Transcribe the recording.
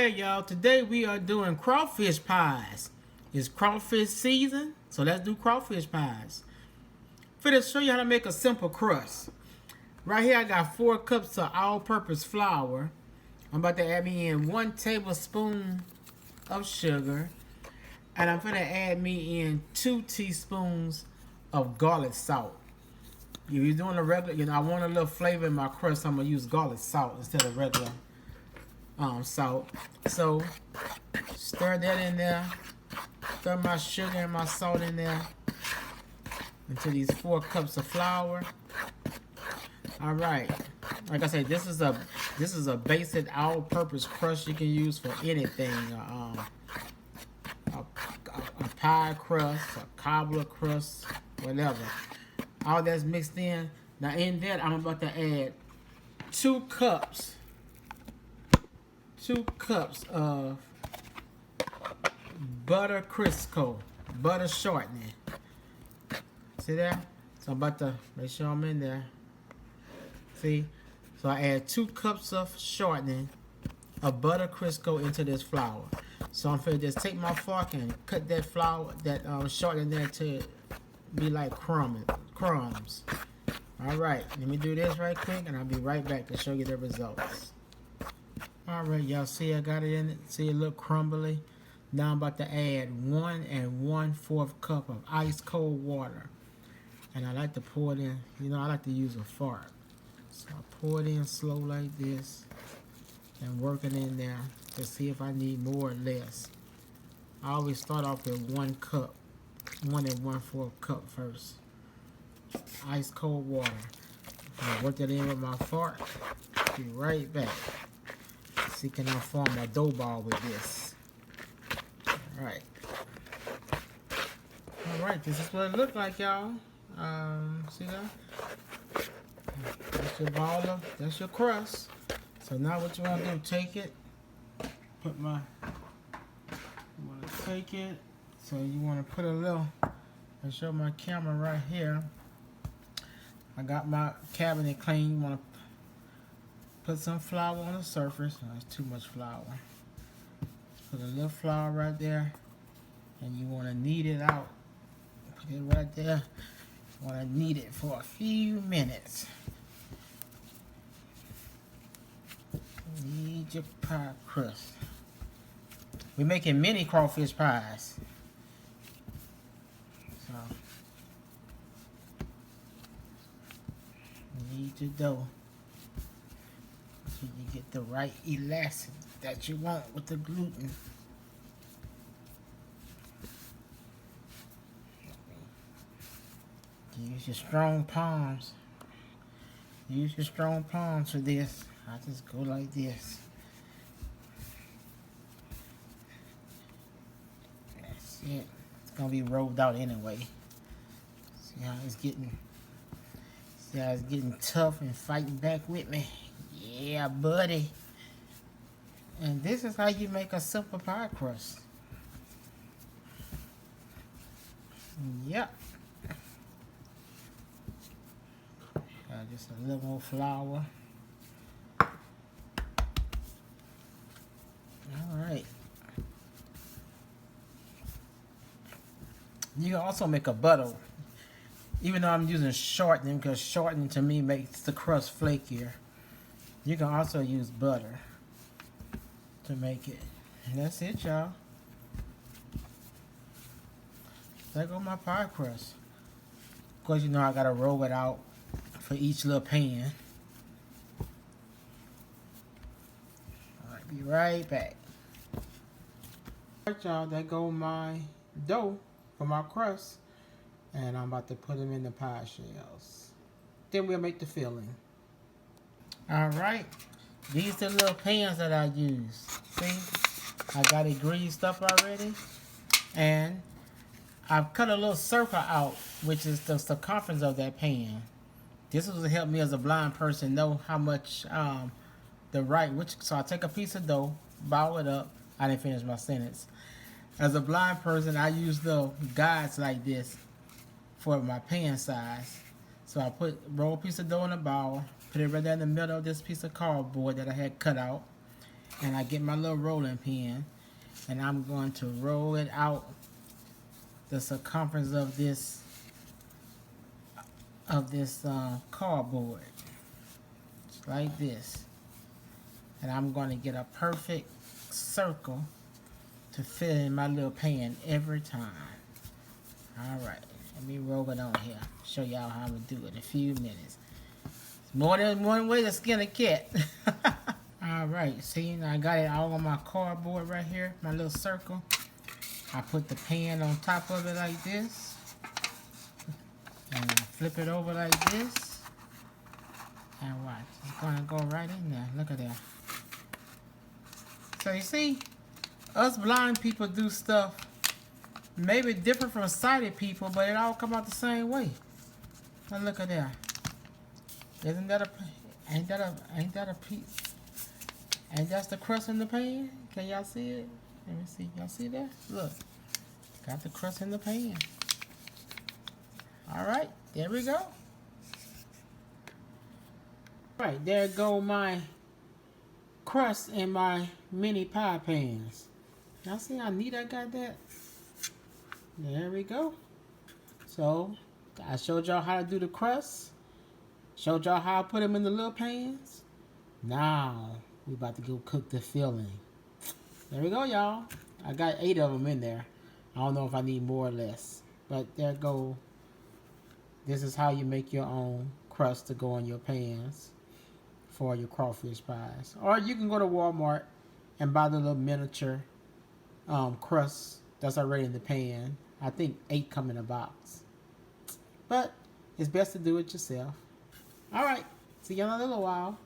Okay, y'all, today we are doing crawfish pies. It's crawfish season, so let's do crawfish pies. For this, show you how to make a simple crust. Right here, I got 4 cups of all-purpose flour. I'm about to add me in 1 tablespoon of sugar. And I'm going to add me in 2 teaspoons of garlic salt. If you're doing a regular, I want a little flavor in my crust, so I'm going to use garlic salt instead of regular salt. So stir that in there, stir my sugar and my salt in there into these 4 cups of flour. All right, like I said, this is a basic all-purpose crust you can use for anything. A pie crust, a cobbler crust, whatever. All that's mixed in. Now in that, I'm about to add 2 cups of butter Crisco, butter shortening. See that? So I'm about to make sure I'm in there. See? So I add 2 cups of shortening of butter Crisco into this flour. So I'm going to just take my fork and cut that flour, that shortening there to be like crumbs. All right, let me do this right quick, and I'll be right back to show you the results. Alright, y'all see I got it in it. See it look crumbly. Now I'm about to add 1 1/4 cup of ice cold water. And I like to pour it in. I like to use a fork. So I pour it in slow like this. And work it in there to see if I need more or less. I always start off with 1 cup. 1 1/4 cup first. Ice cold water. I work it in with my fork. Be right back. See, can I form a dough ball with this? Alright. Alright, this is what it looked like, y'all. See that? That's your baller. That's your crust. So now what you want to do, take it. You want to take it. So you want to put a little, I'll show my camera right here. I got my cabinet clean. You want to put some flour on the surface. Oh, that's too much flour. Put a little flour right there. And you want to knead it out. Put it right there. You want to knead it for a few minutes. Knead your pie crust. We're making mini crawfish pies. So, knead your dough. So you get the right elastic that you want with the gluten. Use your strong palms. Use your strong palms for this. I just go like this. That's it. It's gonna be rolled out anyway. See how it's getting. See how it's getting tough and fighting back with me. Yeah, buddy. And this is how you make a simple pie crust. Yep. Just a little more flour. Alright. You can also make a butter. Even though I'm using shortening, because shortening to me makes the crust flakier. You can also use butter to make it. And that's it, y'all. There go my pie crust. Of course, I gotta roll it out for each little pan. Alright, be right back. Alright, y'all, there go my dough for my crust. And I'm about to put them in the pie shells. Then we'll make the filling. Alright, these are the little pans that I use. See, I got it greased up already. And I've cut a little circle out, which is the circumference of that pan. This will help me as a blind person know how much so I take a piece of dough, ball it up. I didn't finish my sentence. As a blind person, I use the guides like this for my pan size. So I roll a piece of dough in a ball, put it right there in the middle of this piece of cardboard that I had cut out. And I get my little rolling pin, and I'm going to roll it out the circumference of this cardboard, just like this. And I'm going to get a perfect circle to fit in my little pan every time. Alright, let me roll it on here. Show y'all how to do it in a few minutes. It's more than one way to skin a cat. Alright, see, now I got it all on my cardboard right here, my little circle. I put the pan on top of it like this. And I flip it over like this. And watch, it's gonna go right in there. Look at that. So you see, us blind people do stuff maybe different from sighted people, but it all come out the same way. Now look at that. Isn't that ain't that a piece? Ain't that the crust in the pan? Can y'all see it? Let me see. Y'all see that? Look. Got the crust in the pan. Alright, there we go. Right, there go my crust in my mini pie pans. Y'all see how neat I got that? There we go. So, I showed y'all how to do the crust. Showed y'all how I put them in the little pans. Now, we about to go cook the filling. There we go, y'all. I got 8 of them in there. I don't know if I need more or less. But there go. This is how you make your own crust to go on your pans for your crawfish pies. Or you can go to Walmart and buy the little miniature crust that's already in the pan. I think 8 come in a box. But it's best to do it yourself. Alright, see you in a little while.